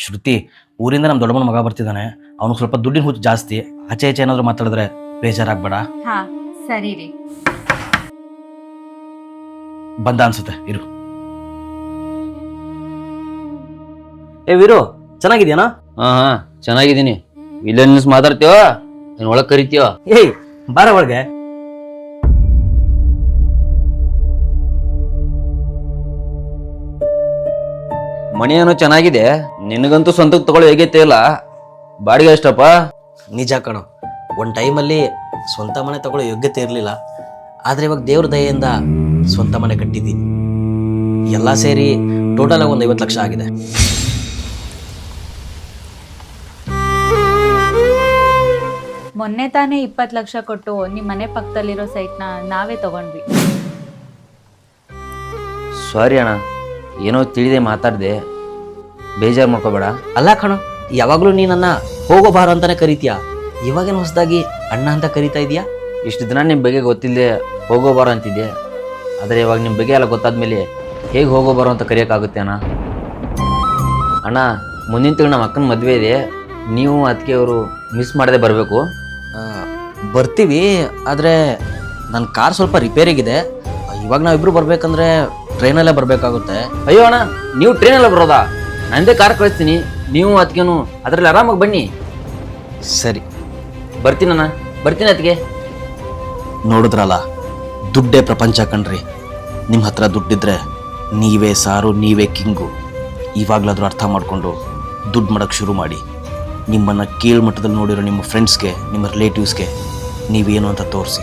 ಶ್ರುತಿ, ಊರಿಂದ ನಮ್ಮ ದೊಡ್ಡಮ್ಮನ ಮಗ ಬರ್ತಿದ್ದಾನೆ. ಅವನು ಸ್ವಲ್ಪ ದುಡ್ಡಿನ ಹುಚ್ಚು ಜಾಸ್ತಿ. ಆಚೆ ಈಚೆ ಏನಾದರೂ ಮಾತಾಡಿದ್ರೆ ಬೇಜಾರಾಗ್ಬೇಡ. ಹಾ ಸರಿ ರೀ. ಬಂದ ಅನ್ಸುತ್ತೆ, ಇರು. ಏ ವೀರು, ಚೆನ್ನಾಗಿದ್ಯಾನಾ? ಹಾ ಚೆನ್ನಾಗಿದ್ದೀನಿ. ವಿಲನ್ ನ್ಯೂಸ್ ಮಾತಾಡ್ತೀವ, ನೀನ್ ಒಳಗ್ ಕರಿತೀವ. ಏಯ್ ಬಾರ ಒಳಗೆ. ಮಣಿ ಏನೋ ಚೆನ್ನಾಗಿದೆ, ನಿನಗಂತೂ ಸ್ವಂತಕ್ಕೆ ತಗೊಳ್ಳೋ ಹೇಗೈತೆ ಇಲ್ಲ. ಬಾಡಿಗೆ ಎಷ್ಟಪ್ಪ? ನಿಜ ಕಣೋ, ಒಂದು ಟೈಮಲ್ಲಿ ಸ್ವಂತ ಮನೆ ತಗೊಳ್ಳೋ ಯೋಗ್ಯತೆ ಇರಲಿಲ್ಲ. ಆದರೆ ಇವಾಗ ದೇವ್ರ ದಯೆಯಿಂದ ಸ್ವಂತ ಮನೆ ಕಟ್ಟಿದ್ದೀನಿ. ಎಲ್ಲ ಸೇರಿ ಟೋಟಲ್ ಆಗಿ ಒಂದು 50 ಲಕ್ಷ ಆಗಿದೆ. ಮೊನ್ನೆ ತಾನೇ 20 ಲಕ್ಷ ಕೊಟ್ಟು ನಿಮ್ಮ ಮನೆ ಪಕ್ಕದಲ್ಲಿರೋ ಸೈಟ್ನ ನಾವೇ ತಗೊಂಡ್ವಿ. ಸಾರಿ ಅಣ್ಣ, ಏನೋ ತಿಳಿದೆ ಮಾತಾಡ್ದೆ, ಬೇಜಾರು ಮಾಡ್ಕೋಬೇಡ. ಅಲ್ಲ ಕಣೋ, ಯಾವಾಗಲೂ ನೀ ನನ್ನ ಹೋಗೋ ಬಾರ ಅಂತಾನೆ ಕರಿತೀಯ. ಇವಾಗೇನು ಹೊಸದಾಗಿ ಅಣ್ಣ ಅಂತ ಕರಿತಾ ಇದೀಯಾ? ಇಷ್ಟು ದಿನ ನಿಮ್ಮ ಬಗ್ಗೆ ಗೊತ್ತಿಲ್ಲದೆ ಹೋಗೋ ಬಾರೋ ಅಂತಿದ್ದೆ. ಆದರೆ ಇವಾಗ ನಿಮ್ಮ ಬಗ್ಗೆ ಎಲ್ಲ ಗೊತ್ತಾದ್ಮೇಲೆ ಹೇಗೆ ಹೋಗೋ ಬಾರೋ ಅಂತ ಕರೆಯೋಕ್ಕಾಗುತ್ತೆ ಅಣ್ಣ. ಅಣ್ಣ, ಮುಂದಿನ ತಿಂಗಳು ನಮ್ಮ ಅಕ್ಕನ ಮದುವೆ ಇದೆ. ನೀವು ಅದಕ್ಕೆ ಅವರು ಮಿಸ್ ಮಾಡದೆ ಬರಬೇಕು. ಬರ್ತೀವಿ, ಆದರೆ ನನ್ನ ಕಾರ್ ಸ್ವಲ್ಪ ರಿಪೇರಿಗಿದೆ. ಇವಾಗ ನಾವಿಬ್ರು ಬರ್ಬೇಕಂದ್ರೆ ಟ್ರೈನಲ್ಲೇ ಬರಬೇಕಾಗುತ್ತೆ. ಅಯ್ಯೋ ಅಣ್ಣ, ನೀವು ಟ್ರೈನಲ್ಲ ಬರೋದಾ? ನಂದೇ ಕಾರ್ ಕಳಿಸ್ತೀನಿ, ನೀವು ಅದಕ್ಕೇನು ಅದರಲ್ಲಿ ಆರಾಮಾಗಿ ಬನ್ನಿ. ಸರಿ, ಬರ್ತೀನಣ್ಣ, ಬರ್ತೀನಿ ಅದಕ್ಕೆ. ನೋಡಿದ್ರಲ್ಲ, ದುಡ್ಡೇ ಪ್ರಪಂಚ ಕಣ್ರಿ. ನಿಮ್ಮ ಹತ್ರ ದುಡ್ಡಿದ್ರೆ ನೀವೇ ಸಾರು, ನೀವೇ ಕಿಂಗು. ಇವಾಗಲಾದರೂ ಅರ್ಥ ಮಾಡಿಕೊಂಡು ದುಡ್ಡು ಮಾಡೋಕ್ಕೆ ಶುರು ಮಾಡಿ. ನಿಮ್ಮನ್ನು ಕೀಳ್ಮಟ್ಟದಲ್ಲಿ ನೋಡಿರೋ ನಿಮ್ಮ ಫ್ರೆಂಡ್ಸ್ಗೆ, ನಿಮ್ಮ ರಿಲೇಟಿವ್ಸ್ಗೆ ನೀವೇನು ಅಂತ ತೋರಿಸಿ.